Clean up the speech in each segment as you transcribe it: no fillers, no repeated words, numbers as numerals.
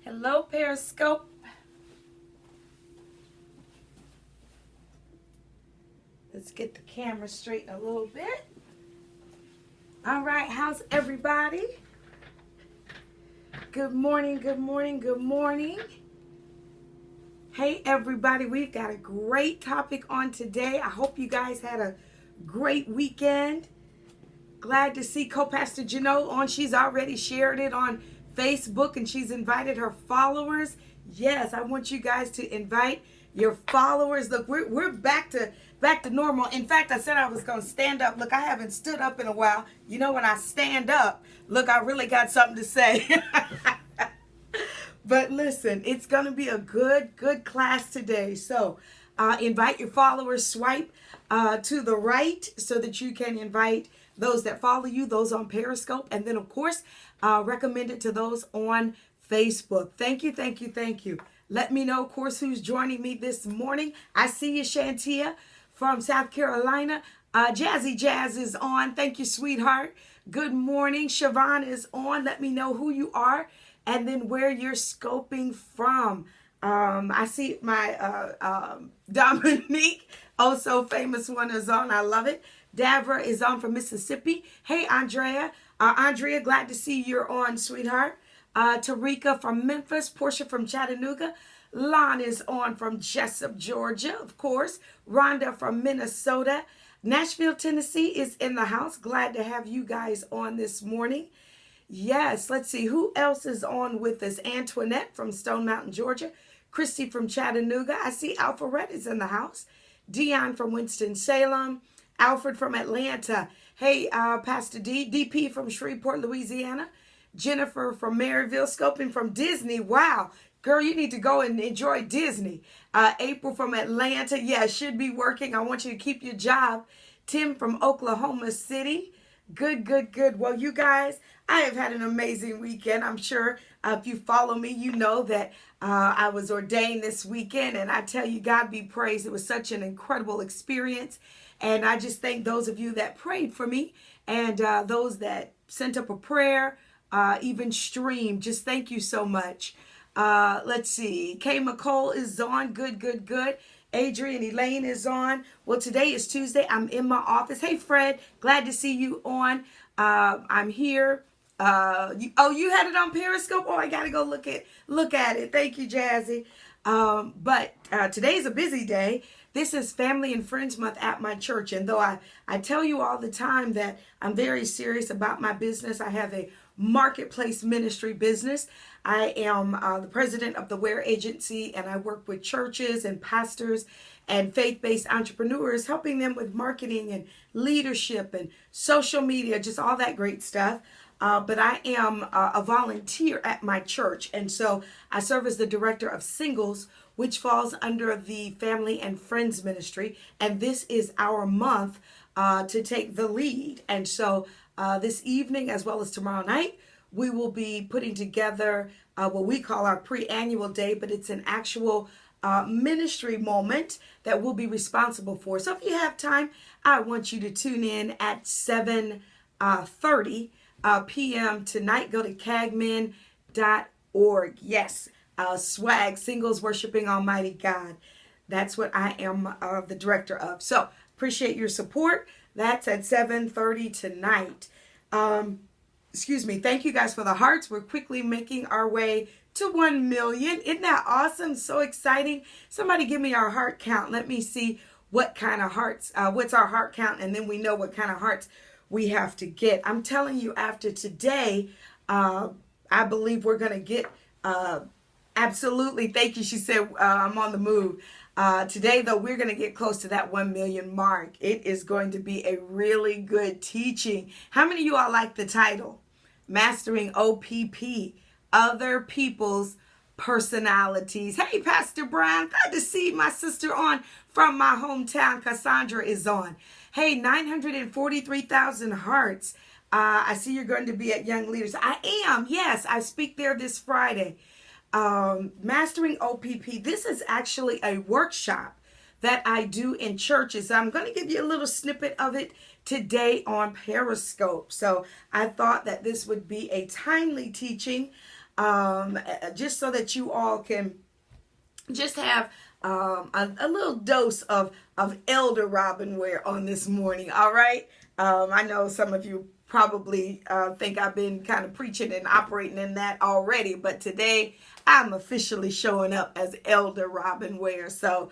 Hello, Periscope. Let's get the camera straight a little bit. All right, how's everybody? Good morning, good morning, good morning. Hey, everybody, we've got a great topic on today. I hope you guys had a great weekend. Glad to see co-pastor Janelle on. She's already shared it on Facebook and she's invited her followers. Yes, I want you guys to invite your followers. Look, we're back to normal. In fact, I said I was going to stand up. Look, I haven't stood up in a while. You know, when I stand up, look, I really got something to say. But listen, it's going to be a good class today. So invite your followers, swipe to the right so that you can invite those that follow you, those on Periscope, and then, of course, recommend it to those on Facebook. Thank you, thank you, thank you. Let me know, of course, who's joining me this morning. I see you, Shantia from South Carolina. Jazzy Jazz is on. Thank you, sweetheart. Good morning. Siobhan is on. Let me know who you are and then where you're scoping from. I see my Dominique, oh so famous one, is on. I love it. Davra is on from Mississippi. Hey, Andrea. Andrea, glad to see you're on, sweetheart. Tarika from Memphis. Portia from Chattanooga. Lon is on from Jessup, Georgia, of course. Rhonda from Minnesota. Nashville, Tennessee is in the house. Glad to have you guys on this morning. Yes, let's see. Who else is on with us? Antoinette from Stone Mountain, Georgia. Christy from Chattanooga. I see Alpharette is in the house. Dion from Winston-Salem. Alfred from Atlanta. Hey, Pastor D. DP from Shreveport, Louisiana. Jennifer from Maryville. Scoping from Disney. Wow. Girl, you need to go and enjoy Disney. April from Atlanta. Yeah, should be working. I want you to keep your job. Tim from Oklahoma City. Good. Well, you guys, I have had an amazing weekend. I'm sure if you follow me, you know that I was ordained this weekend. And I tell you, God be praised. It was such an incredible experience. And I just thank those of you that prayed for me and those that sent up a prayer, even streamed. Just thank you so much. Let's see. Kay McCole is on. Good. Adrian Elaine is on. Well, today is Tuesday. I'm in my office. Hey, Fred. Glad to see you on. I'm here. You had it on Periscope? Oh, I got to go look at it. Thank you, Jazzy. But today's a busy day. This is Family and Friends Month at my church. And though I tell you all the time that I'm very serious about my business, I have a marketplace ministry business. I am the president of the Ware Agency, and I work with churches and pastors and faith-based entrepreneurs, helping them with marketing and leadership and social media, just all that great stuff. But I am a volunteer at my church, and so I serve as the director of singles, which falls under the Family and Friends Ministry, and this is our month to take the lead. And so this evening, as well as tomorrow night, we will be putting together what we call our pre-annual day, but it's an actual ministry moment that we'll be responsible for. So if you have time, I want you to tune in at 7:30 p.m. tonight. Go to cagmen.org. Yes, swag, singles worshiping Almighty God. That's what I am the director of. So appreciate your support. That's at 7:30 tonight. Excuse me. Thank you guys for the hearts. We're quickly making our way to 1 million. Isn't that awesome? So exciting. Somebody give me our heart count. Let me see what kind of hearts, what's our heart count, and then we know what kind of hearts we have to get. I'm telling you, after today, I believe we're going to get, absolutely. Thank you. She said, I'm on the move. Today, though, we're going to get close to that 1 million mark. It is going to be a really good teaching. How many of you all like the title? Mastering OPP, Other People's Personalities. Hey, Pastor Brian, glad to see my sister on from my hometown. Cassandra is on. Hey, 943,000 hearts. I see you're going to be at Young Leaders. I am. Yes, I speak there this Friday. Mastering OPP. This is actually a workshop that I do in churches. I'm going to give you a little snippet of it today on Periscope. So I thought that this would be a timely teaching just so that you all can just have a little dose of Elder Robin wear on this morning. All right. I know some of you probably think I've been kind of preaching and operating in that already, but today I'm officially showing up as Elder Robin Ware. So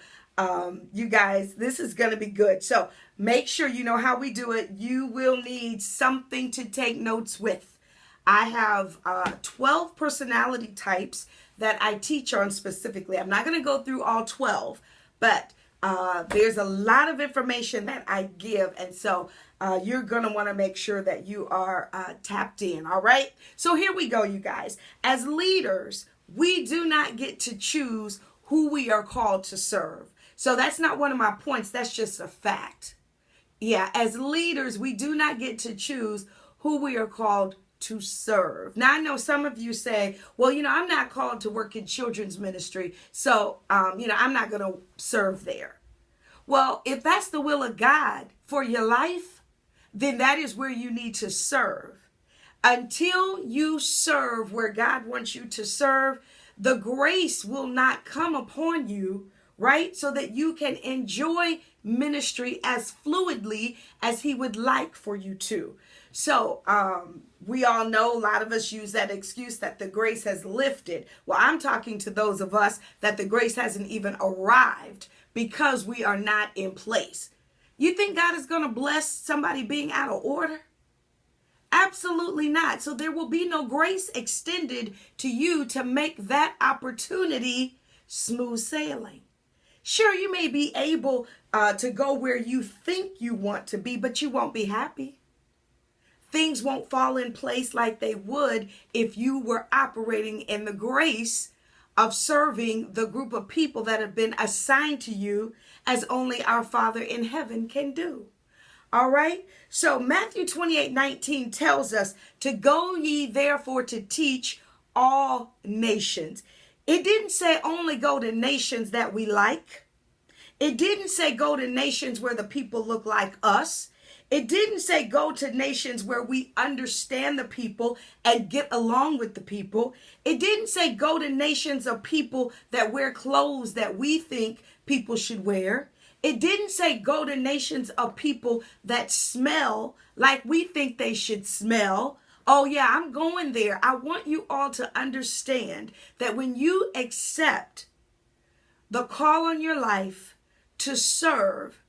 you guys, this is going to be good. So make sure you know how we do it. You will need something to take notes with. I have 12 personality types that I teach on specifically. I'm not going to go through all 12, but there's a lot of information that I give. And so you're going to want to make sure that you are tapped in. All right. So here we go, you guys. As leaders, we do not get to choose who we are called to serve. So that's not one of my points. That's just a fact. Yeah. As leaders, we do not get to choose who we are called to serve. Now, I know some of you say, well, I'm not called to work in children's ministry, so, I'm not going to serve there. Well, if that's the will of God for your life, then that is where you need to serve. Until you serve where God wants you to serve, the grace will not come upon you, right? So that you can enjoy ministry as fluidly as He would like for you to. So we all know, a lot of us use that excuse that the grace has lifted. Well, I'm talking to those of us that the grace hasn't even arrived because we are not in place. You think God is going to bless somebody being out of order? Absolutely not. So there will be no grace extended to you to make that opportunity smooth sailing. Sure, you may be able to go where you think you want to be, but you won't be happy. Things won't fall in place like they would if you were operating in the grace of serving the group of people that have been assigned to you as only our Father in heaven can do. All right. So Matthew 28:19 tells us to go ye therefore to teach all nations. It didn't say only go to nations that we like. It didn't say go to nations where the people look like us. It didn't say go to nations where we understand the people and get along with the people. It didn't say go to nations of people that wear clothes that we think people should wear. It didn't say go to nations of people that smell like we think they should smell. Oh yeah, I'm going there. I want you all to understand that when you accept the call on your life to serve,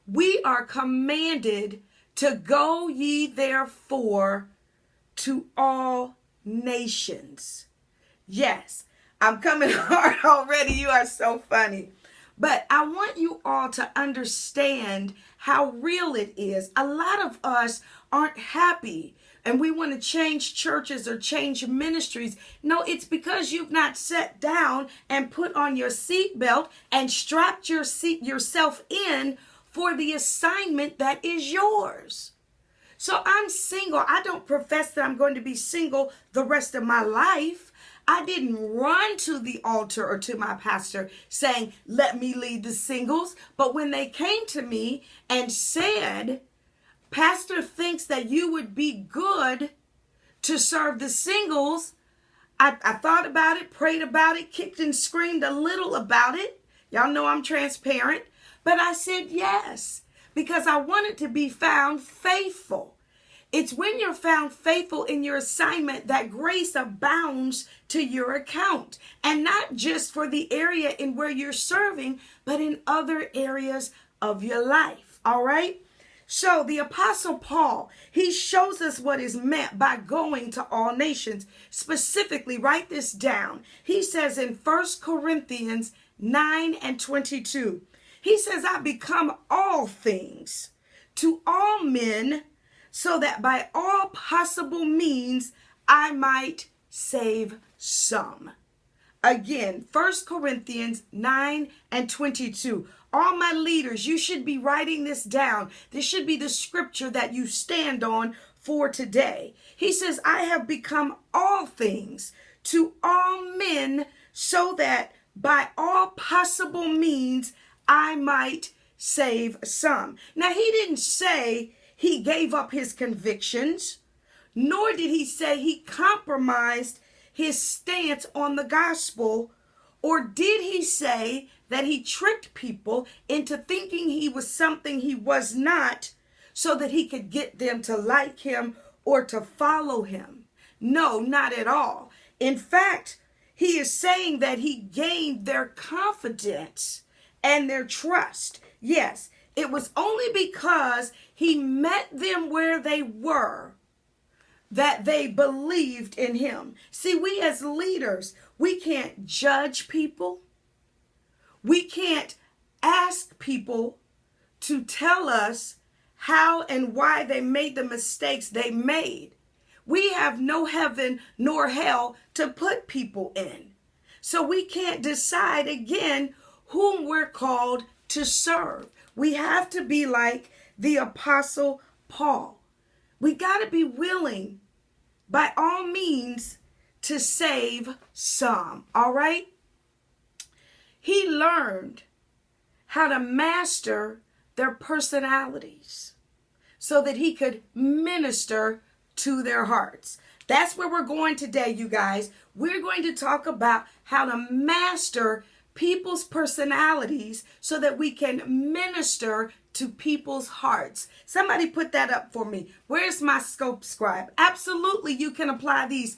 we are commanded to go ye therefore to all nations. Yes, I'm coming hard already. You are so funny. But I want you all to understand how real it is. A lot of us aren't happy and we want to change churches or change ministries. No, it's because you've not sat down and put on your seatbelt and strapped yourself in for the assignment that is yours. So I'm single. I don't profess that I'm going to be single the rest of my life. I didn't run to the altar or to my pastor saying, let me lead the singles. But when they came to me and said, Pastor thinks that you would be good to serve the singles, I thought about it, prayed about it, kicked and screamed a little about it. Y'all know I'm transparent. But I said yes, because I wanted to be found faithful. It's when you're found faithful in your assignment that grace abounds to your account. And not just for the area in where you're serving, but in other areas of your life. All right? So the Apostle Paul, he shows us what is meant by going to all nations. Specifically, write this down. He says in 1 Corinthians 9:22, he says, I become all things to all men, so that by all possible means I might save some. Again, 1 Corinthians 9:22. All my leaders, you should be writing this down. This should be the scripture that you stand on for today. He says, I have become all things to all men, so that by all possible means I might save some. Now, he didn't say he gave up his convictions, nor did he say he compromised his stance on the gospel? Or did he say that he tricked people into thinking he was something he was not so that he could get them to like him or to follow him? No, not at all. In fact, he is saying that he gained their confidence and their trust. Yes, it was only because he met them where they were that they believed in him. See, we as leaders, we can't judge people. We can't ask people to tell us how and why they made the mistakes they made. We have no heaven nor hell to put people in. So we can't decide again whom we're called to serve. We have to be like the Apostle Paul. We got to be willing, by all means, to save some, all right? He learned how to master their personalities so that he could minister to their hearts. That's where we're going today, you guys. We're going to talk about how to master people's personalities so that we can minister to people's hearts. Somebody put that up for me. Where's my scope scribe? Absolutely, you can apply these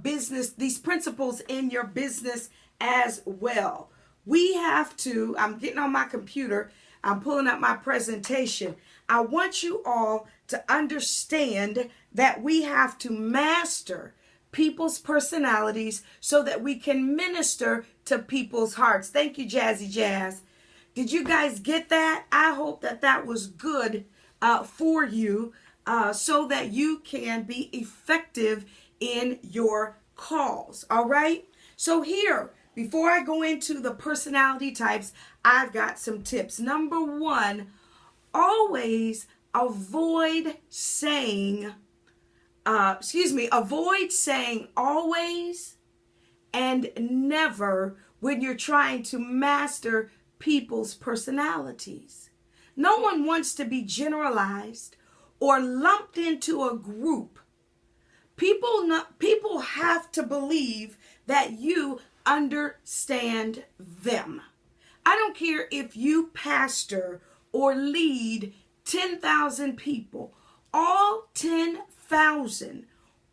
these principles in your business as well. We have to, I'm getting on my computer, I'm pulling up my presentation. I want you all to understand that we have to master people's personalities so that we can minister to people's hearts. Thank you, Jazzy Jazz. Did you guys get that? I hope that that was good for you so that you can be effective in your calls. All right? So here, before I go into the personality types, I've got some tips. Number one, always avoid saying always and never when you're trying to master people's personalities. No one wants to be generalized or lumped into a group. People have to believe that you understand them. I don't care if you pastor or lead 10,000 people. All 10,000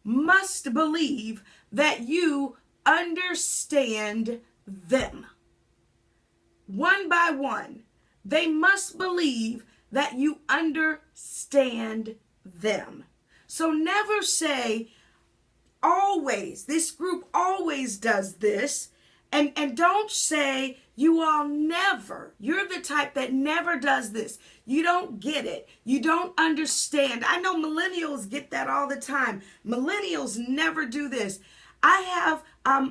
must believe that you understand them. One by one, they must believe that you understand them. So never say, always, this group always does this. And don't say, you all never. You're the type that never does this. You don't get it. You don't understand. I know millennials get that all the time. Millennials never do this. I have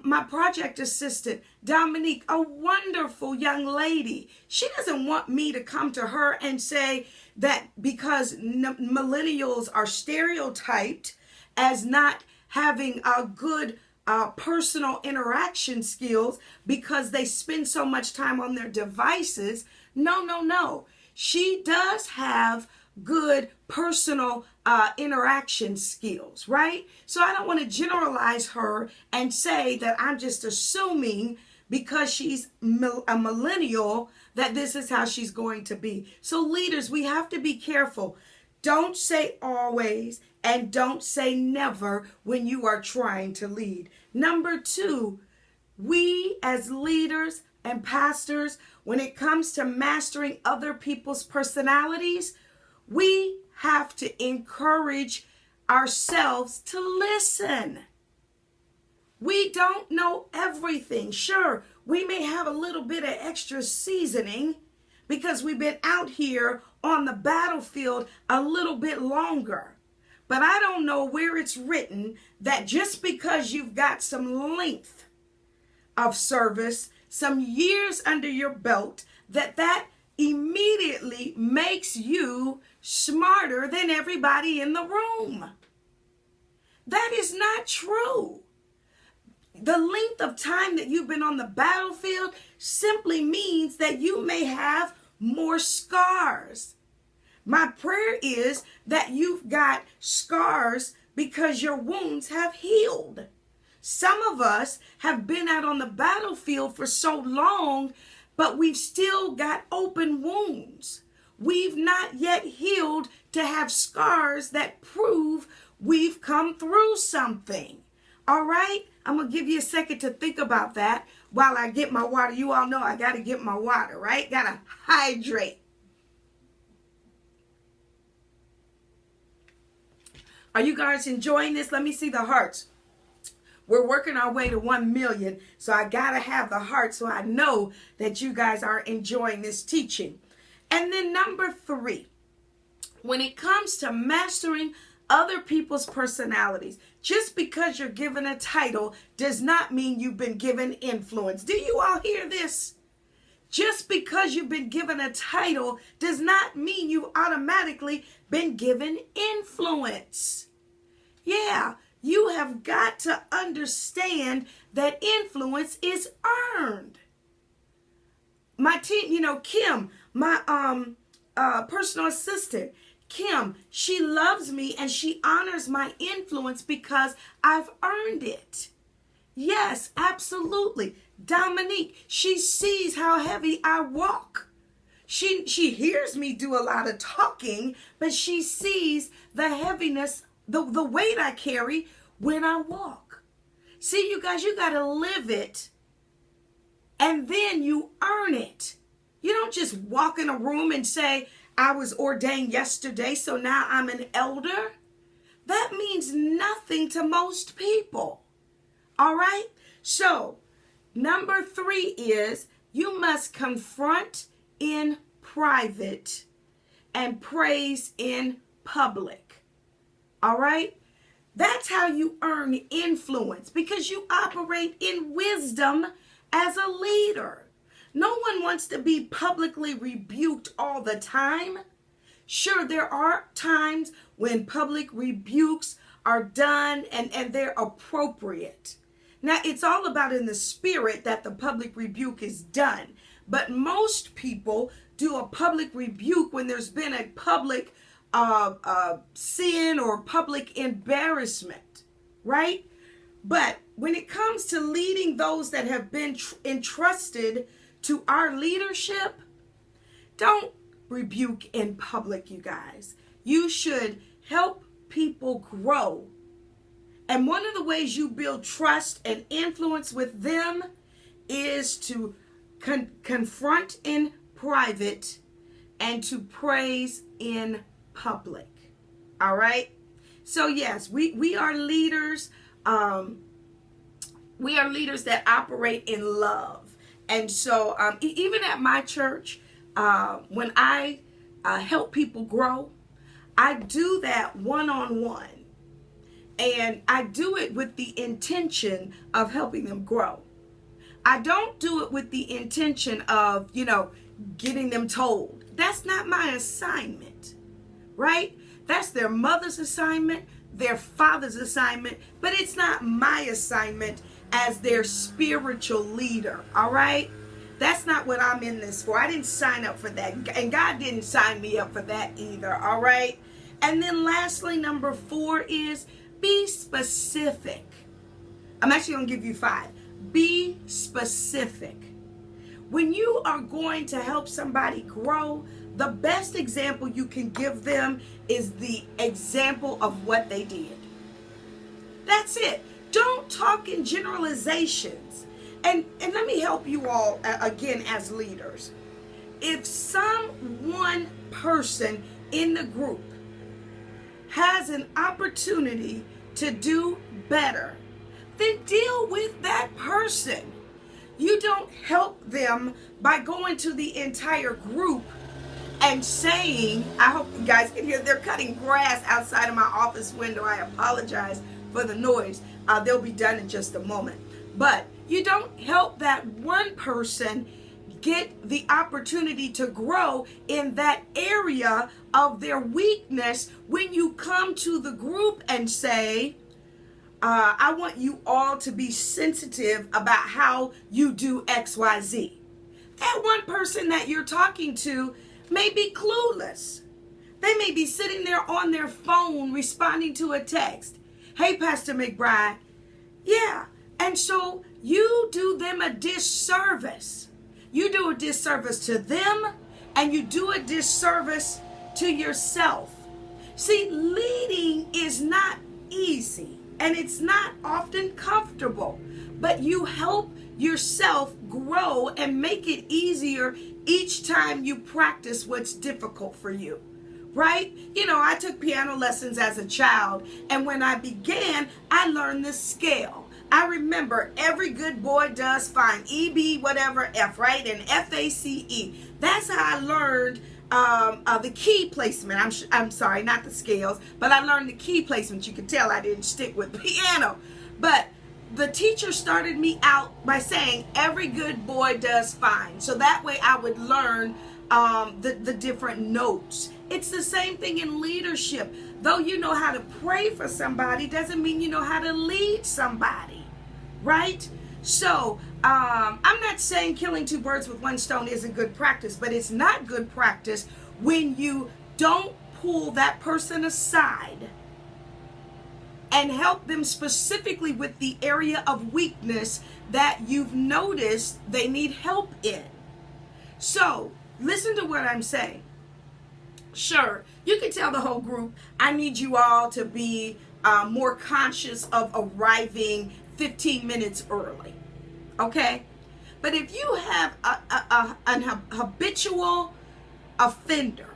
my project assistant, Dominique, a wonderful young lady. She doesn't want me to come to her and say that because millennials are stereotyped as not having a good personal interaction skills because they spend so much time on their devices. No. She does have good personal interaction skills, right? So I don't want to generalize her and say that I'm just assuming because she's a millennial that this is how she's going to be. So leaders, we have to be careful. Don't say always and don't say never when you are trying to lead. Number two, we as leaders and pastors, when it comes to mastering other people's personalities, we have to encourage ourselves to listen. We don't know everything. Sure, we may have a little bit of extra seasoning because we've been out here on the battlefield a little bit longer. But I don't know where it's written that just because you've got some length of service, some years under your belt, that immediately makes you smarter than everybody in the room. That is not true. The length of time that you've been on the battlefield simply means that you may have more scars. My prayer is that you've got scars because your wounds have healed. Some of us have been out on the battlefield for so long, but we've still got open wounds. We've not yet healed to have scars that prove we've come through something. All right? I'm going to give you a second to think about that while I get my water. You all know I got to get my water, right? Got to hydrate. Are you guys enjoying this? Let me see the hearts. We're working our way to 1 million, so I got to have the heart so I know that you guys are enjoying this teaching. And then number 3, when it comes to mastering other people's personalities, just because you're given a title does not mean you've been given influence. Do you all hear this? Just because you've been given a title does not mean you've automatically been given influence. Yeah, you have got to understand that influence is earned. My team, Kim, my personal assistant, Kim, she loves me and she honors my influence because I've earned it. Yes, absolutely. Dominique, she sees how heavy I walk. She hears me do a lot of talking, but she sees the heaviness, the weight I carry when I walk. See, you guys, you got to live it and then you earn it. You don't just walk in a room and say, I was ordained yesterday, so now I'm an elder. That means nothing to most people. All right? So, number 3 is you must confront in private and praise in public. All right? That's how you earn influence, because you operate in wisdom as a leader. No one wants to be publicly rebuked all the time. Sure, there are times when public rebukes are done and they're appropriate. Now, it's all about in the spirit that the public rebuke is done. But most people do a public rebuke when there's been a public sin or public embarrassment, right? But when it comes to leading those that have been entrusted to our leadership, don't rebuke in public, you guys. You should help people grow. And one of the ways you build trust and influence with them is to confront in private and to praise in public. All right? So yes, we are leaders. We are leaders that operate in love. And so even at my church, when I help people grow, I do that one-on-one. And I do it with the intention of helping them grow. I don't do it with the intention of, getting them told. That's not my assignment, right? That's their mother's assignment, their father's assignment, but it's not my assignment as their spiritual leader, all right? That's not what I'm in this for. I didn't sign up for that, and God didn't sign me up for that either, all right? And then lastly, number 4 is be specific. I'm actually going to give you 5. Be specific. When you are going to help somebody grow, the best example you can give them is the example of what they did. That's it. Don't talk in generalizations. And let me help you all again as leaders. If one person in the group has an opportunity to do better, then deal with that person. You don't help them by going to the entire group and saying, I hope you guys can hear, they're cutting grass outside of my office window. I apologize for the noise. They'll be done in just a moment. But you don't help that one person get the opportunity to grow in that area of their weakness when you come to the group and say, I want you all to be sensitive about how you do XYZ. That one person that you're talking to may be clueless. They may be sitting there on their phone responding to a text. Hey, Pastor McBride. Yeah, And so you do them a disservice. You do a disservice to them, and you do a disservice to yourself. See, leading is not easy, and it's not often comfortable, but you help yourself grow and make it easier each time you practice what's difficult for you. Right? You know, I took piano lessons as a child, and when I began, I learned the scale. I remember every good boy does fine. E, B, whatever, F, right? And F, A, C, E. That's how I learned the key placement. I'm sorry, not the scales, but I learned the key placement. You can tell I didn't stick with piano. But the teacher started me out by saying every good boy does fine. So that way I would learn the different notes. It's the same thing in leadership. Though you know how to pray for somebody doesn't mean you know how to lead somebody, right? So I'm not saying killing two birds with one stone isn't good practice, but it's not good practice when you don't pull that person aside and help them specifically with the area of weakness that you've noticed they need help in. So listen to what I'm saying. Sure, you can tell the whole group, I need you all to be more conscious of arriving 15 minutes early. Okay? But if you have an habitual offender,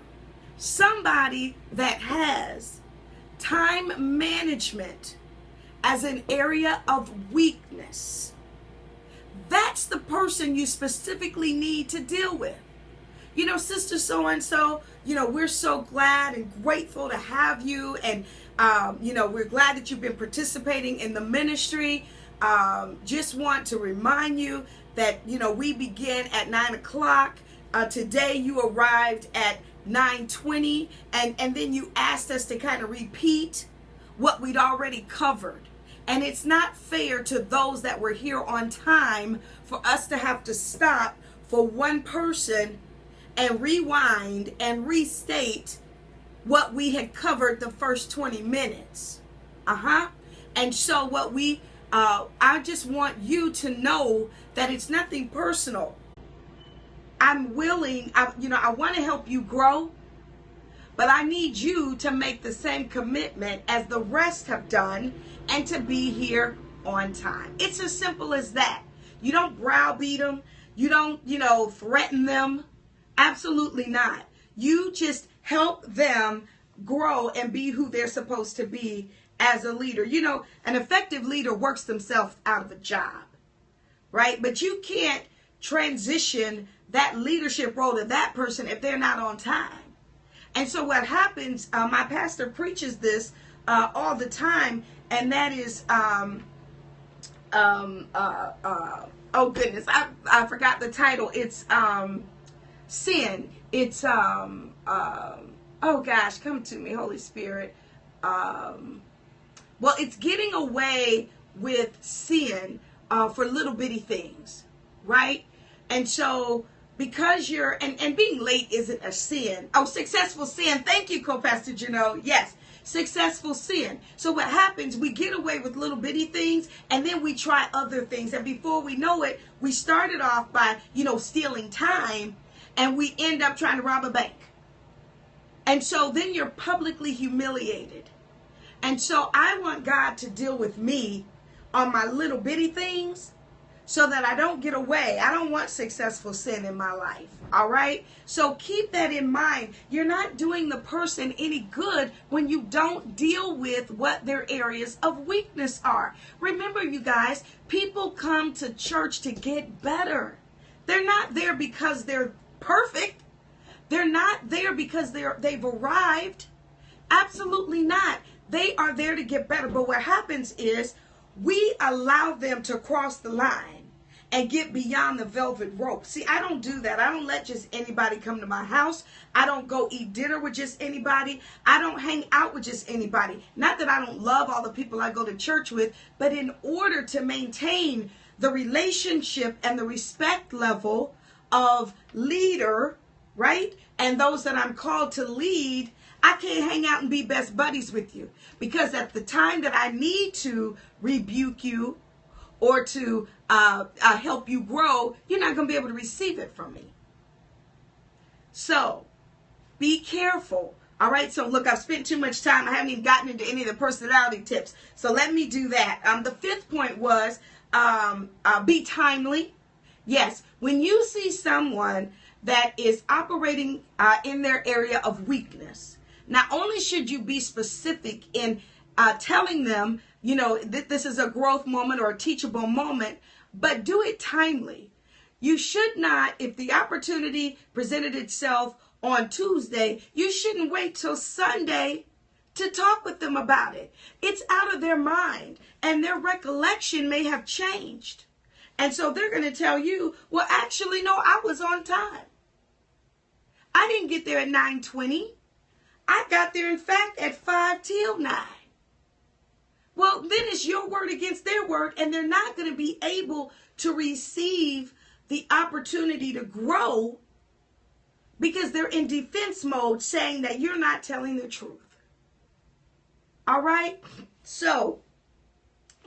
somebody that has time management as an area of weakness, that's the person you specifically need to deal with. You know, Sister So-and-so, you know, we're so glad and grateful to have you. And, you know, we're glad that you've been participating in the ministry. Just want to remind you that, you know, we begin at 9 o'clock. Today you arrived at 9:20. And then you asked us to kind of repeat what we'd already covered. And it's not fair to those that were here on time for us to have to stop for one person and rewind and restate what we had covered the first 20 minutes. And so what I just want you to know that it's nothing personal. I'm willing, I want to help you grow, but I need you to make the same commitment as the rest have done and to be here on time. It's as simple as that. You don't browbeat them. You don't, threaten them. Absolutely not. You just help them grow and be who they're supposed to be as a leader. You know, an effective leader works themselves out of a job, right? But you can't transition that leadership role to that person if they're not on time. And so what happens, my pastor preaches this all the time, and that is, oh goodness, I forgot the title. It's sin. It's oh gosh, come to me, Holy Spirit. Well, it's getting away with sin for little bitty things, right? And so because you're, and being late isn't a sin. Oh, successful sin. Thank you, Co-Pastor Janelle. Yes, successful sin. So what happens, we get away with little bitty things, and then we try other things. And before we know it, we started off by, stealing time, and we end up trying to rob a bank. And so then you're publicly humiliated. And so I want God to deal with me on my little bitty things so that I don't get away. I don't want successful sin in my life. All right? So keep that in mind. You're not doing the person any good when you don't deal with what their areas of weakness are. Remember, you guys, people come to church to get better. They're not there because they're perfect. They're not there because they've arrived. Absolutely not. They are there to get better. But what happens is we allow them to cross the line and get beyond the velvet rope. See, I don't do that. I don't let just anybody come to my house. I don't go eat dinner with just anybody. I don't hang out with just anybody. Not that I don't love all the people I go to church with, but in order to maintain the relationship and the respect level of leader, right, and those that I'm called to lead, I can't hang out and be best buddies with you, because at the time that I need to rebuke you or to help you grow, you're not going to be able to receive it from me. So be careful. All right. So look, I've spent too much time. I haven't even gotten into any of the personality tips. So let me do that. The fifth point was be timely. Yes. When you see someone that is operating in their area of weakness, not only should you be specific in telling them, you know, that this is a growth moment or a teachable moment, but do it timely. You should not, if the opportunity presented itself on Tuesday, you shouldn't wait till Sunday to talk with them about it. It's out of their mind, and their recollection may have changed. And so they're going to tell you, well, actually, no, I was on time. I didn't get there at 9:20. I got there, in fact, at 5 till 9. Well, then it's your word against their word, and they're not going to be able to receive the opportunity to grow because they're in defense mode, saying that you're not telling the truth. All right? So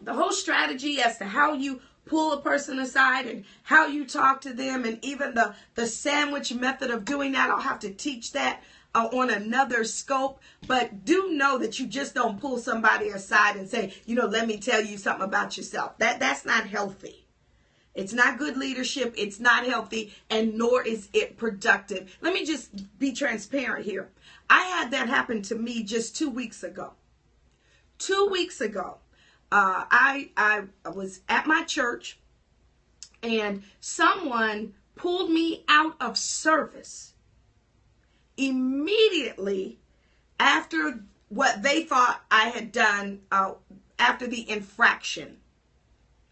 the whole strategy as to how you pull a person aside and how you talk to them, and even the sandwich method of doing that, I'll have to teach that on another scope. But do know that you just don't pull somebody aside and say, you know, let me tell you something about yourself. That's not healthy. It's not good leadership. It's not healthy, and nor is it productive. Let me just be transparent here. I had that happen to me just 2 weeks ago. 2 weeks ago, I was at my church, and someone pulled me out of service immediately after what they thought I had done after the infraction.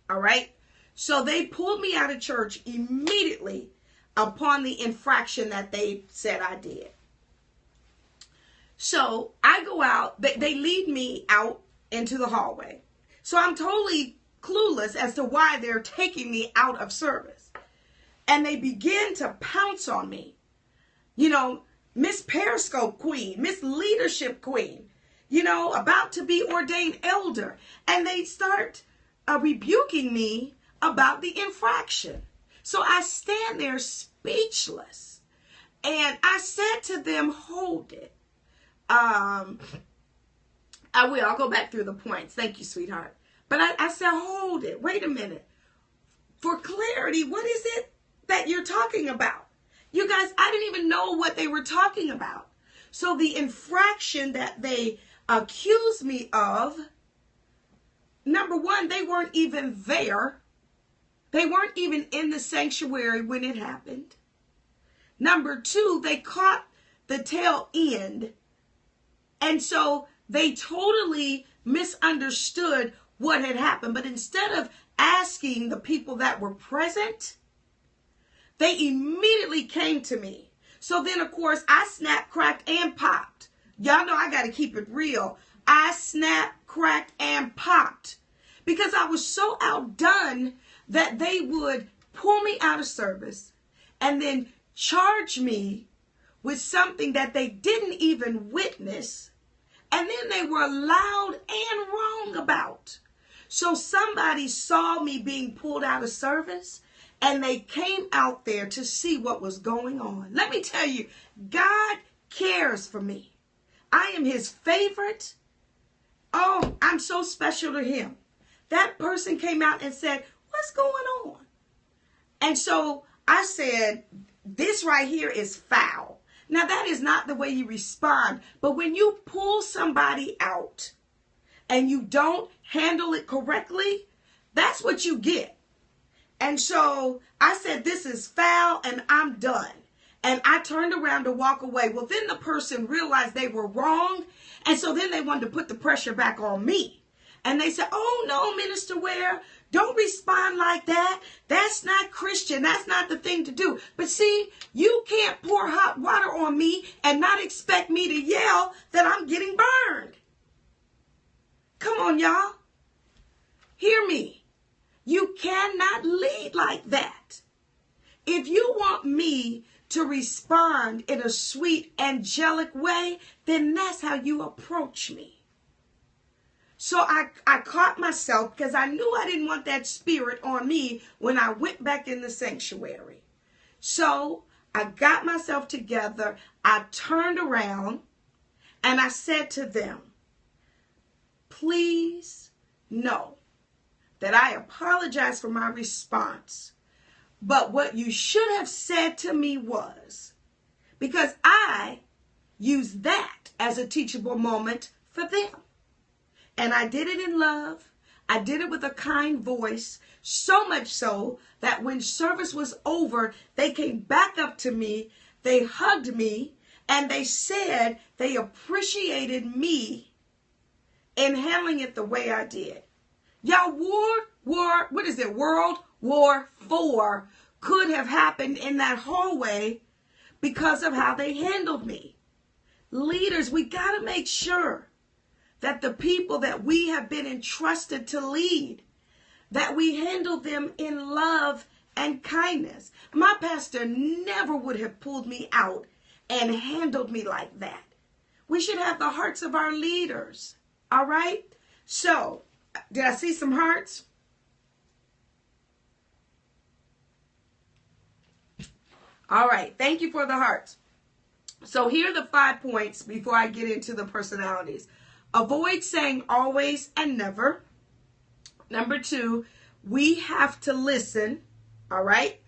All right? So they pulled me out of church immediately upon the infraction that they said I did. So I go out, they lead me out into the hallway. So I'm totally clueless as to why they're taking me out of service. And they begin to pounce on me. You know, Miss Periscope Queen, Miss Leadership Queen, you know, about to be ordained elder. And they start rebuking me about the infraction. So I stand there speechless. And I said to them, hold it. I'll go back through the points. Thank you, sweetheart. But I said, hold it. Wait a minute. For clarity, what is it that you're talking about? You guys, I didn't even know what they were talking about. So the infraction that they accused me of, number one, they weren't even there. They weren't even in the sanctuary when it happened. Number two, they caught the tail end. And so they totally misunderstood what had happened. But instead of asking the people that were present, they immediately came to me. So then, of course, I snapped, cracked, and popped. Y'all know I got to keep it real. I snapped, cracked, and popped because I was so outdone that they would pull me out of service and then charge me with something that they didn't even witness. And then they were loud and wrong about. So somebody saw me being pulled out of service, and they came out there to see what was going on. Let me tell you, God cares for me. I am his favorite. Oh, I'm so special to him. That person came out and said, what's going on? And so I said, this right here is foul. Now, that is not the way you respond. But when you pull somebody out and you don't handle it correctly, that's what you get. And so I said, this is foul and I'm done. And I turned around to walk away. Well, then the person realized they were wrong. And so then they wanted to put the pressure back on me. And they said, oh, no, Minister Ware, don't respond like that. That's not Christian. That's not the thing to do. But see, you can't pour hot water on me and not expect me to yell that I'm getting burned. Come on, y'all. Hear me. You cannot lead like that. If you want me to respond in a sweet, angelic way, then that's how you approach me. So I caught myself because I knew I didn't want that spirit on me when I went back in the sanctuary. So I got myself together. I turned around and I said to them, please know that I apologize for my response. But what you should have said to me was, because I used that as a teachable moment for them. And I did it in love. I did it with a kind voice, so much so that when service was over, they came back up to me, they hugged me, and they said they appreciated me in handling it the way I did. Y'all, World War IV could have happened in that hallway because of how they handled me. Leaders, we got to make sure that the people that we have been entrusted to lead, that we handle them in love and kindness. My pastor never would have pulled me out and handled me like that. We should have the hearts of our leaders. All right? So, did I see some hearts? All right. Thank you for the hearts. So here are the 5 points before I get into the personalities. Avoid saying always and never. Number 2, we have to listen. All right.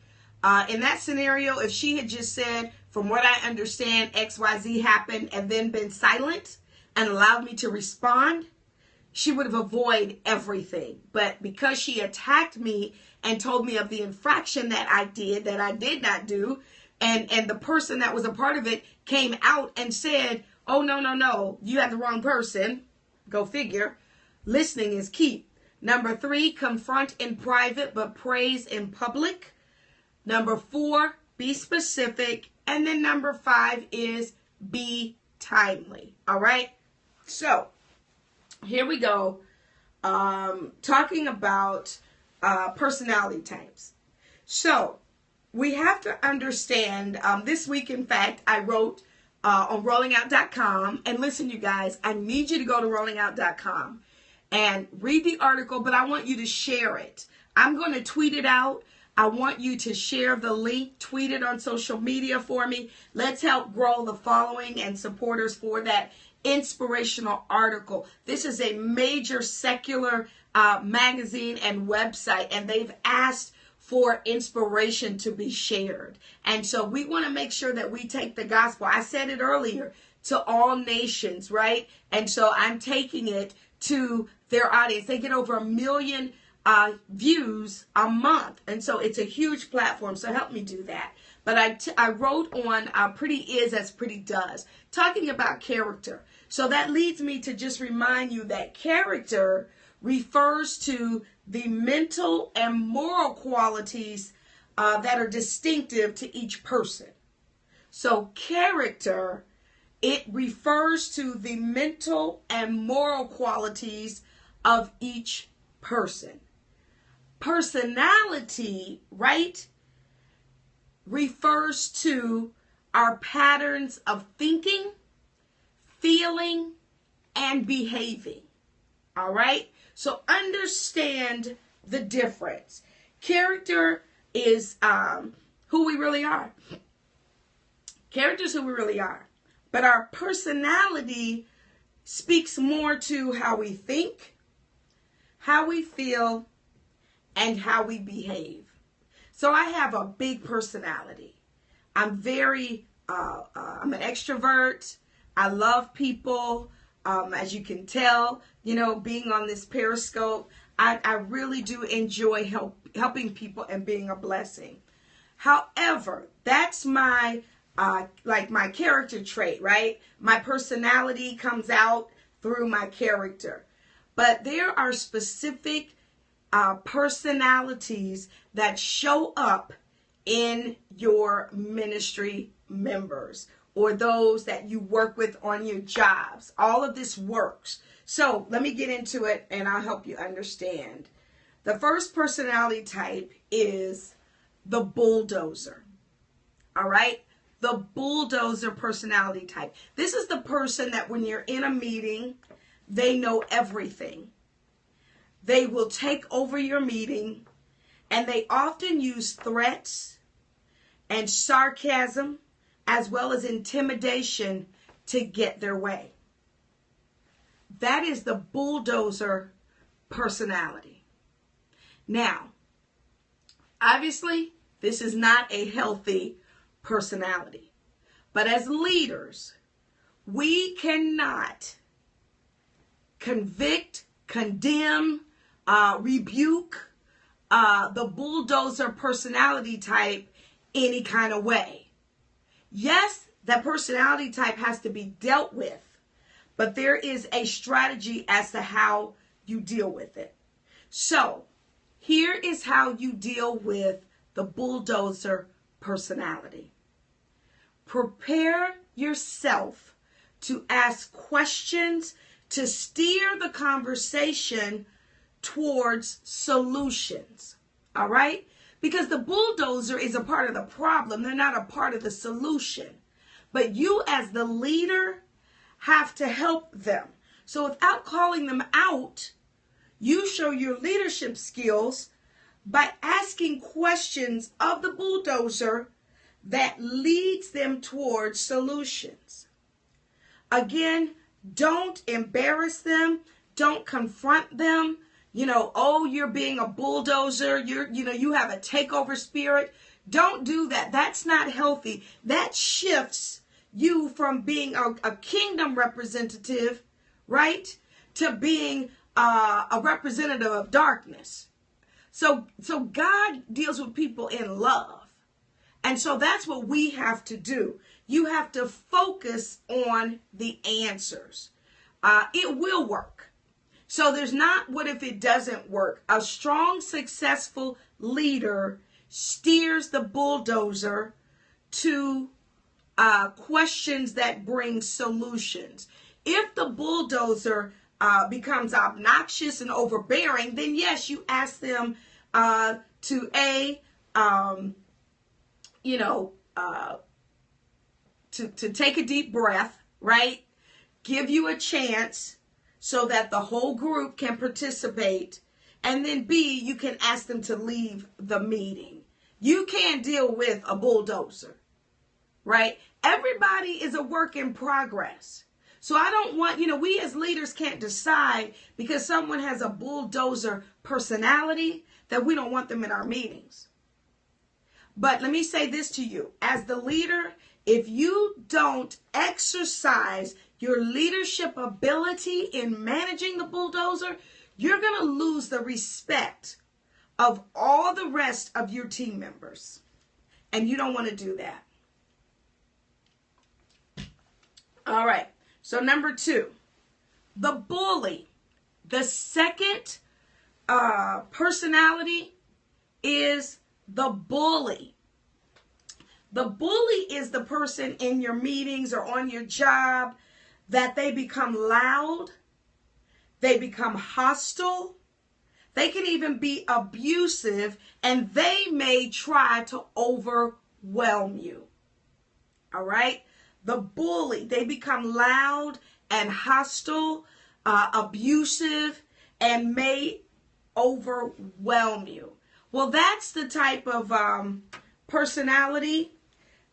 In that scenario, if she had just said, from what I understand, XYZ happened and then been silent and allowed me to respond, she would have avoided everything. But because she attacked me and told me of the infraction that I did not do, and the person that was a part of it came out and said, oh, no, you had the wrong person. Go figure. Listening is key. Number 3, confront in private but praise in public. Number 4, be specific. And then number 5 is be timely. All right? So, here we go. Talking about personality types. So, we have to understand, this week, in fact, I wrote on rollingout.com. And listen, you guys, I need you to go to rollingout.com and read the article, but I want you to share it. I'm going to tweet it out. I want you to share the link, tweet it on social media for me. Let's help grow the following and supporters for that inspirational article. This is a major secular magazine and website, and they've asked for inspiration to be shared. And so we want to make sure that we take the gospel. I said it earlier, to all nations, right? And so I'm taking it to their audience. They get over 1 million views a month. And so it's a huge platform. So help me do that. But I wrote on Pretty Is as Pretty Does, talking about character. So that leads me to just remind you that character refers to the mental and moral qualities that are distinctive to each person. So character, it refers to the mental and moral qualities of each person. Personality, right, refers to our patterns of thinking, feeling, and behaving. All right? So understand the difference. Character is who we really are. Character is who we really are. But our personality speaks more to how we think, how we feel, and how we behave. So I have a big personality. I'm I'm an extrovert. I love people. As you can tell, being on this Periscope, I really do enjoy helping people and being a blessing. However, that's my my character trait, right? My personality comes out through my character. But there are specific personalities that show up in your ministry members or those that you work with on your jobs. All of this works. So let me get into it and I'll help you understand. The first personality type is the bulldozer. All right? The bulldozer personality type. This is the person that when you're in a meeting, they know everything. They will take over your meeting, and they often use threats and sarcasm as well as intimidation to get their way. That is the bulldozer personality. Now, obviously, this is not a healthy personality. But as leaders, we cannot convict, condemn, rebuke the bulldozer personality type any kind of way. Yes, that personality type has to be dealt with, but there is a strategy as to how you deal with it. So, here is how you deal with the bulldozer personality. Prepare yourself to ask questions to steer the conversation towards solutions. All right? Because the bulldozer is a part of the problem. They're not a part of the solution. But you as the leader have to help them. So without calling them out, you show your leadership skills by asking questions of the bulldozer that leads them towards solutions. Again, don't embarrass them. Don't confront them. Oh, you're being a bulldozer. You have a takeover spirit. Don't do that. That's not healthy. That shifts you from being a kingdom representative, right, to being a representative of darkness. So God deals with people in love. And so that's what we have to do. You have to focus on the answers. It will work. So there's not what if it doesn't work. A strong, successful leader steers the bulldozer to questions that bring solutions. If the bulldozer becomes obnoxious and overbearing, then yes, you ask them to to take a deep breath, right? Give you a chance so that the whole group can participate. And then B, you can ask them to leave the meeting. You can't deal with a bulldozer, right? Everybody is a work in progress. So I don't want, we as leaders can't decide because someone has a bulldozer personality that we don't want them in our meetings. But let me say this to you. As the leader, if you don't exercise your leadership ability in managing the bulldozer, you're going to lose the respect of all the rest of your team members. And you don't want to do that. All right. So number 2, the bully. The second personality is the bully. The bully is the person in your meetings or on your job that they become loud, they become hostile, they can even be abusive, and they may try to overwhelm you. All right? The bully, they become loud and hostile, abusive, and may overwhelm you. Well, that's the type of personality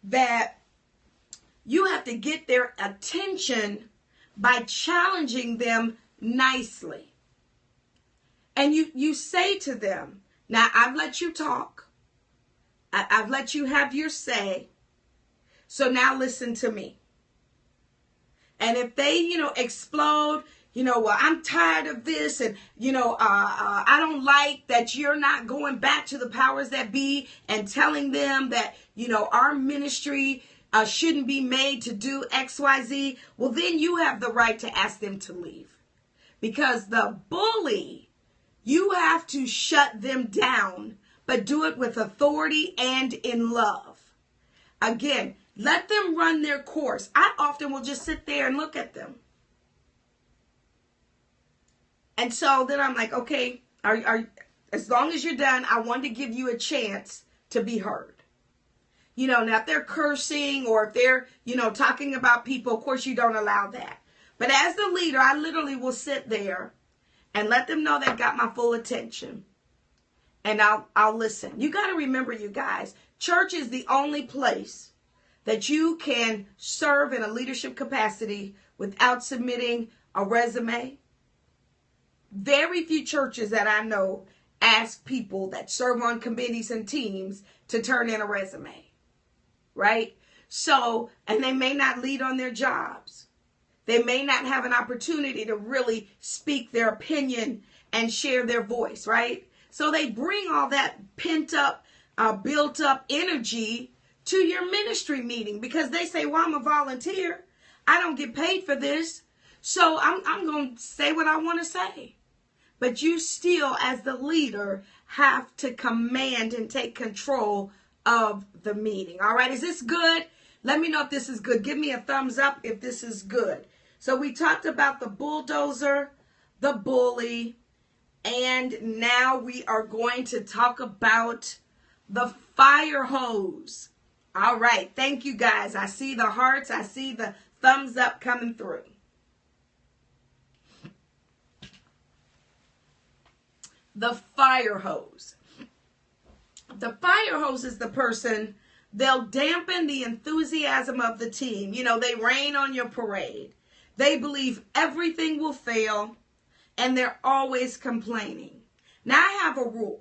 that you have to get their attention by challenging them nicely. And you say to them, now I've let you talk. I've let you have your say. So now listen to me. And if they, explode, well, I'm tired of this, and, I don't like that you're not going back to the powers that be and telling them that, our ministry shouldn't be made to do X, Y, Z. Well, then you have the right to ask them to leave. Because the bully, you have to shut them down, but do it with authority and in love. Again, let them run their course. I often will just sit there and look at them. And so then I'm like, okay, as long as you're done, I want to give you a chance to be heard. Now if they're cursing or if they're, talking about people, of course you don't allow that. But as the leader, I literally will sit there and let them know they've got my full attention. And I'll listen. You got to remember, you guys, church is the only place that you can serve in a leadership capacity without submitting a resume. Very few churches that I know ask people that serve on committees and teams to turn in a resume, right? So, and they may not lead on their jobs. They may not have an opportunity to really speak their opinion and share their voice, right? So they bring all that pent up, built up energy to your ministry meeting because they say, well, I'm a volunteer. I don't get paid for this. So I'm going to say what I want to say. But you still, as the leader, have to command and take control of the meeting. All right, is this good? Let me know if this is good. Give me a thumbs up if this is good. So we talked about the bulldozer, the bully, and now we are going to talk about the fire hose. All right, thank you guys. I see the hearts. I see the thumbs up coming through. The fire hose. The fire hose is the person, they'll dampen the enthusiasm of the team. You know, they rain on your parade. They believe everything will fail, and they're always complaining. Now, I have a rule.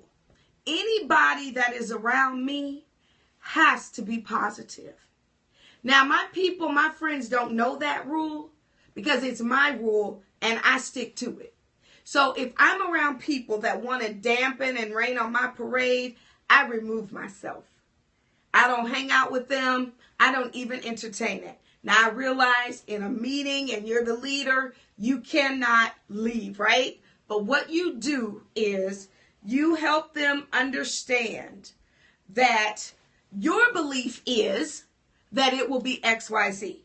Anybody that is around me has to be positive. Now, my people, my friends don't know that rule because it's my rule, and I stick to it. So if I'm around people that want to dampen and rain on my parade, I remove myself. I don't hang out with them. I don't even entertain it. Now, I realize in a meeting and you're the leader, you cannot leave, right? But what you do is you help them understand that your belief is that it will be XYZ.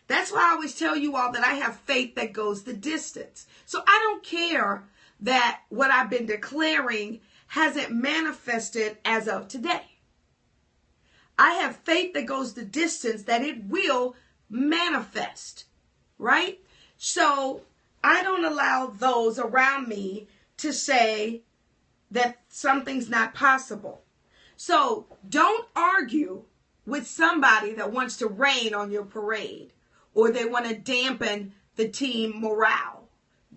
That's why I always tell you all that I have faith that goes the distance. So I don't care that what I've been declaring hasn't manifested as of today. I have faith that goes the distance that it will manifest, right? So I don't allow those around me to say that something's not possible. So don't argue with somebody that wants to rain on your parade or they want to dampen the team morale.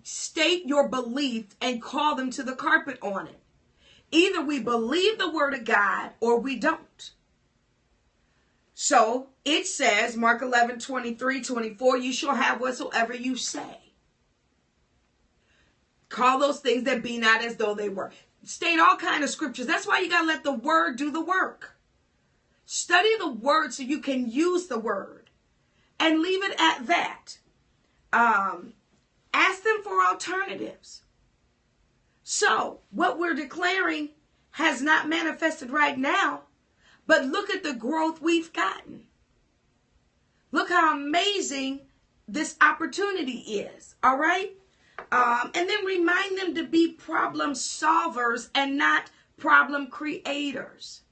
State your belief and call them to the carpet on it. Either we believe the word of God or we don't. So it says, Mark 11:23-24, you shall have whatsoever you say. Call those things that be not as though they were. State all kinds of scriptures. That's why you got to let the word do the work. Study the word so you can use the word and leave it at that. Ask them for alternatives. So what we're declaring has not manifested right now, but look at the growth we've gotten. Look how amazing this opportunity is. All right. And then remind them to be problem solvers and not problem creators.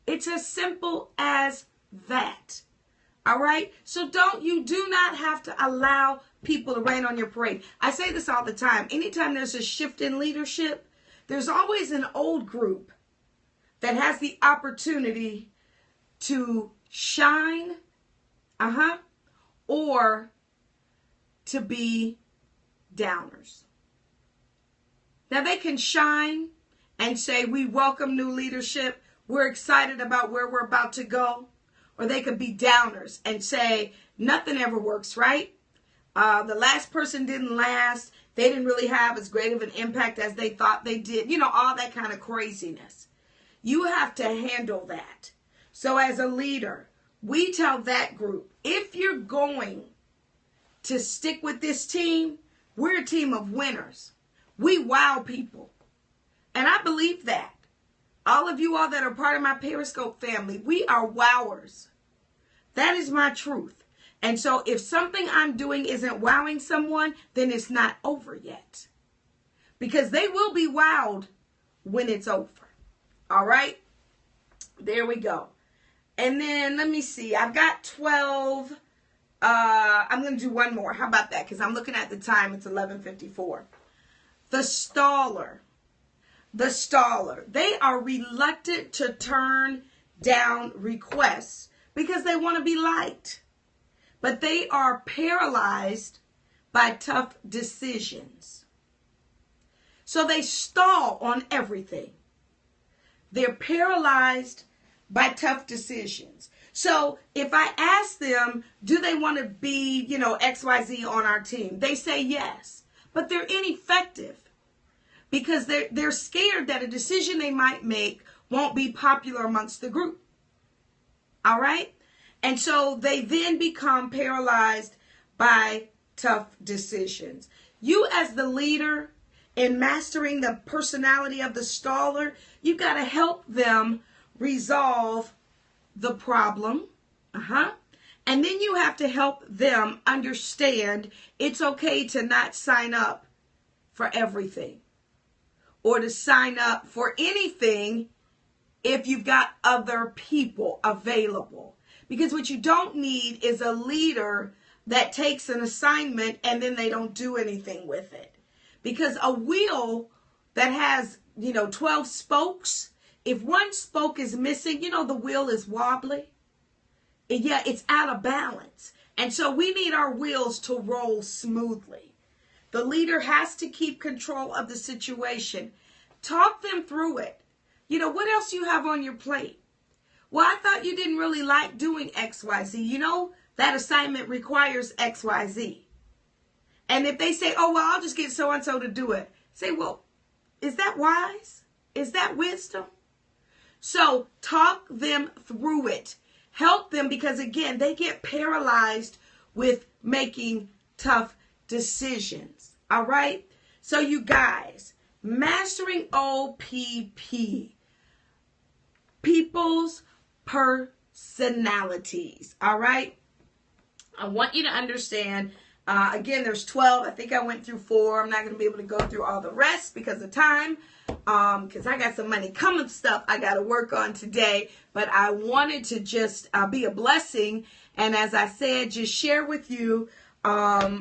It's as simple as that. All right. So you do not have to allow people to rain on your parade. I say this all the time. Anytime there's a shift in leadership, there's always an old group that has the opportunity to shine, or to be downers. Now they can shine and say, we welcome new leadership. We're excited about where we're about to go. Or they could be downers and say, nothing ever works, right? The last person didn't last. They didn't really have as great of an impact as they thought they did. You know, all that kind of craziness. You have to handle that. So as a leader, we tell that group, if you're going to stick with this team, we're a team of winners. We wow people. And I believe that. All of you all that are part of my Periscope family, we are wowers. That is my truth. And so if something I'm doing isn't wowing someone, then it's not over yet. Because they will be wowed when it's over. All right? There we go. And then let me see. I've got 12 I'm going to do one more. How about that? Because I'm looking at the time. It's 11:54. The staller. The staller. They are reluctant to turn down requests because they want to be liked. But they are paralyzed by tough decisions. So they stall on everything. They're paralyzed by tough decisions. So if I ask them, do they want to be, XYZ on our team? They say yes, but they're ineffective because they're scared that a decision they might make won't be popular amongst the group. All right? And so they then become paralyzed by tough decisions. You as the leader in mastering the personality of the staller, you've got to help them resolve the problem. And then you have to help them understand it's okay to not sign up for everything or to sign up for anything if you've got other people available. Because what you don't need is a leader that takes an assignment and then they don't do anything with it. Because a wheel that has, 12 spokes, if one spoke is missing, the wheel is wobbly. It's out of balance. And so we need our wheels to roll smoothly. The leader has to keep control of the situation. Talk them through it. What else you have on your plate? Well, I thought you didn't really like doing XYZ. That assignment requires XYZ. And if they say, oh, well, I'll just get so-and-so to do it. Say, well, is that wise? Is that wisdom? So talk them through it. Help them because, again, they get paralyzed with making tough decisions. All right? So you guys, mastering OPP, people's personalities. All right? I want you to understand, again, there's 12. I think I went through 4. I'm not going to be able to go through all the rest because of time. Because I got some money coming stuff I got to work on today. But I wanted to just be a blessing. And as I said, just share with you as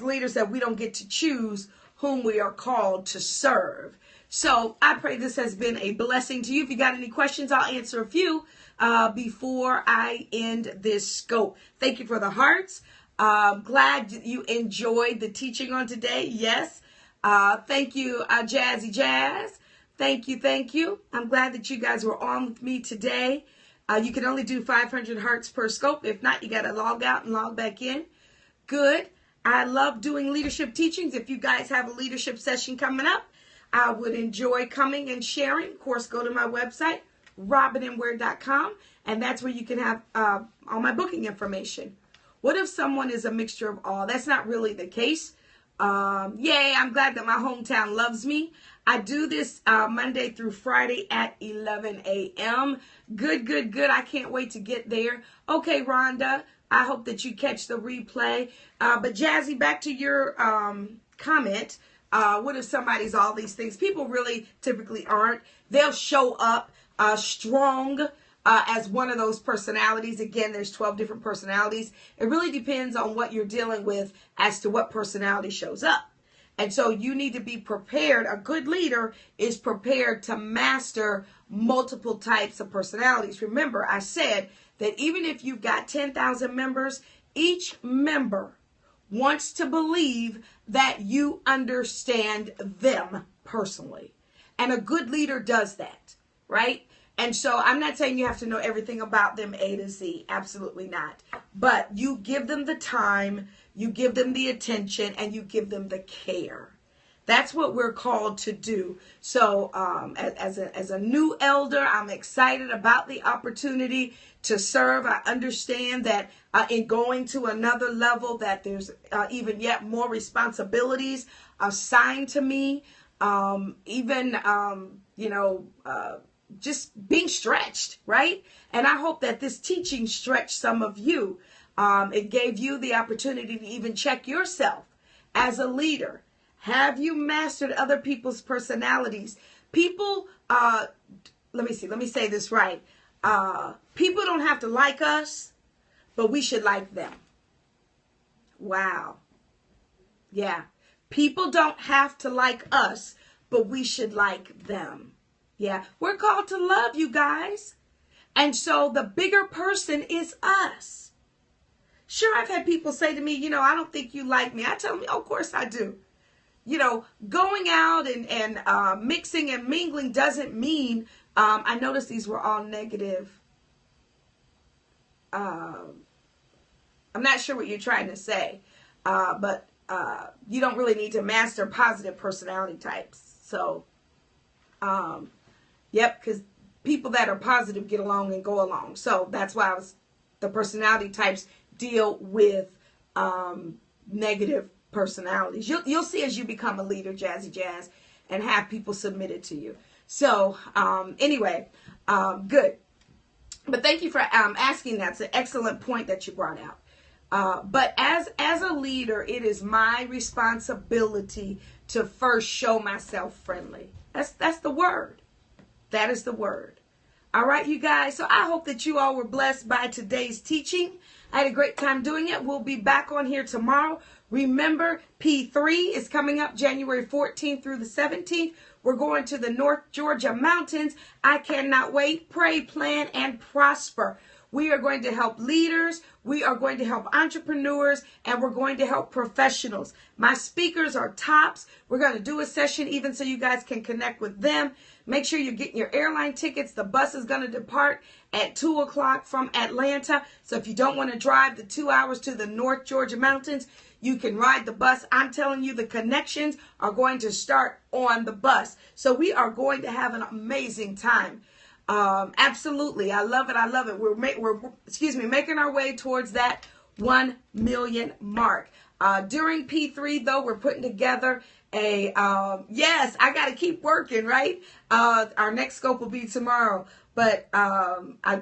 leaders that we don't get to choose whom we are called to serve. So I pray this has been a blessing to you. If you got any questions, I'll answer a few before I end this scope. Thank you for the hearts. Glad you enjoyed the teaching on today. Yes. Thank you, Jazzy Jazz. Thank you. I'm glad that you guys were on with me today. You can only do 500 hearts per scope. If not, you got to log out and log back in. Good. I love doing leadership teachings. If you guys have a leadership session coming up, I would enjoy coming and sharing. Of course, go to my website, robinandware.com, and that's where you can have all my booking information. What if someone is a mixture of all? That's not really the case. Yay, I'm glad that my hometown loves me. I do this Monday through Friday at 11 a.m. Good. I can't wait to get there. Okay, Rhonda, I hope that you catch the replay. But Jazzy, back to your comment. What if somebody's all these things? People really typically aren't. They'll show up strong as one of those personalities. Again, there's 12 different personalities. It really depends on what you're dealing with as to what personality shows up. And so you need to be prepared. A good leader is prepared to master multiple types of personalities. Remember, I said that even if you've got 10,000 members, each member wants to believe that you understand them personally. And a good leader does that, right? And so I'm not saying you have to know everything about them A to Z. Absolutely not. But you give them the time, you give them the attention, and you give them the care. That's what we're called to do. So as a new elder, I'm excited about the opportunity to serve. I understand that in going to another level that there's even yet more responsibilities assigned to me. Just being stretched, right? And I hope that this teaching stretched some of you. It gave you the opportunity to even check yourself as a leader. Have you mastered other people's personalities? People, let me say this right. People don't have to like us, but we should like them. Wow. Yeah. People don't have to like us, but we should like them. Yeah. We're called to love, you guys. And so the bigger person is us. Sure, I've had people say to me, I don't think you like me. I tell them, of course I do. Going out and mixing and mingling doesn't mean, I noticed these were all negative. I'm not sure what you're trying to say, but you don't really need to master positive personality types. So, yep, because people that are positive get along and go along. So that's why the personality types deal with negative personalities. You'll see as you become a leader, Jazzy Jazz, and have people submitted to you. So anyway, good. But thank you for asking. That's an excellent point that you brought out. But as a leader, it is my responsibility to first show myself friendly. That's the word. That is the word. All right, you guys. So I hope that you all were blessed by today's teaching. I had a great time doing it. We'll be back on here tomorrow. Remember, P3 is coming up January 14th through the 17th. We're going to the North Georgia mountains. I cannot wait. Pray, plan, and prosper. We are going to help leaders. We are going to help entrepreneurs, and we're going to help professionals. My speakers are tops. We're going to do a session even so you guys can connect with them. Make sure you're getting your airline tickets. The bus is going to depart at 2 o'clock from Atlanta. So if you don't want to drive the 2 hours to the North Georgia mountains, you can ride the bus. I'm telling you, the connections are going to start on the bus. So we are going to have an amazing time. Absolutely. I love it. I love it. We're making our way towards that 1 million mark. During P3, though, we're putting together yes, I got to keep working, right? Our next scope will be tomorrow, but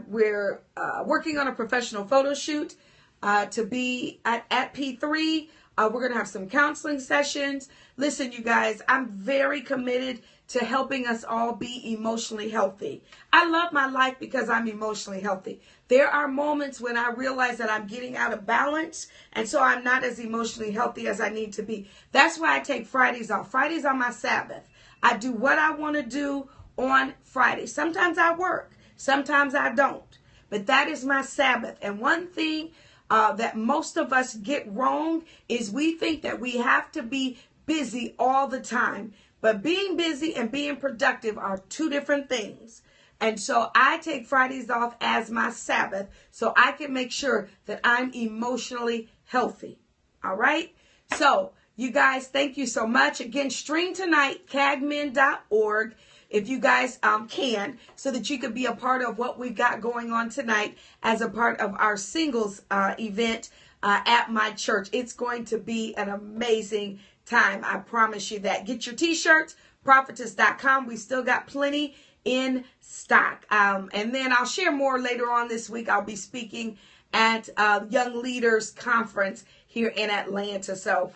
we're working on a professional photo shoot to be at P3. We're going to have some counseling sessions. Listen, you guys, I'm very committed to helping us all be emotionally healthy. I love my life because I'm emotionally healthy. There are moments when I realize that I'm getting out of balance, and so I'm not as emotionally healthy as I need to be. That's why I take Fridays off. Fridays are my Sabbath. I do what I want to do on Friday. Sometimes I work. Sometimes I don't. But that is my Sabbath. And one thing that most of us get wrong is we think that we have to be busy all the time. But being busy and being productive are two different things. And so I take Fridays off as my Sabbath so I can make sure that I'm emotionally healthy. All right? So, you guys, thank you so much. Again, stream tonight, cagmin.org, if you guys can, so that you could be a part of what we've got going on tonight as a part of our singles event at my church. It's going to be an amazing time. I promise you that. Get your t-shirts, prophetess.com. We still got plenty in stock. And then I'll share more later on this week. I'll be speaking at Young Leaders Conference here in Atlanta. So,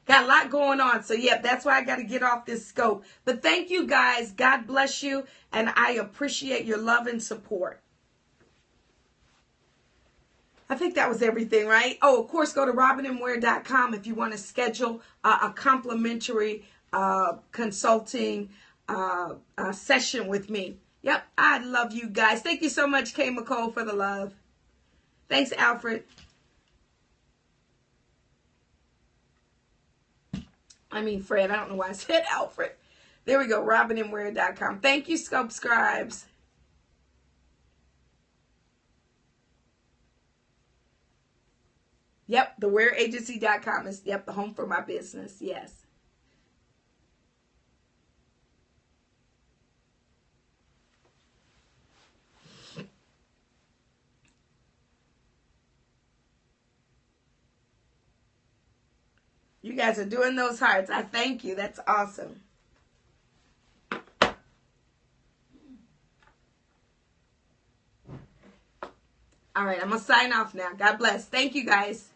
got a lot going on. So, that's why I got to get off this scope. But thank you guys. God bless you. And I appreciate your love and support. I think that was everything, right? Oh, of course, go to robinandware.com if you want to schedule a complimentary consulting session with me. Yep, I love you guys. Thank you so much, Kay McCall, for the love. Thanks, Alfred. Fred. I don't know why I said Alfred. There we go, robinandware.com. Thank you, Scribes. Yep, thewearagency.com is, the home for my business. Yes. You guys are doing those hearts. I thank you. That's awesome. All right, I'm going to sign off now. God bless. Thank you, guys.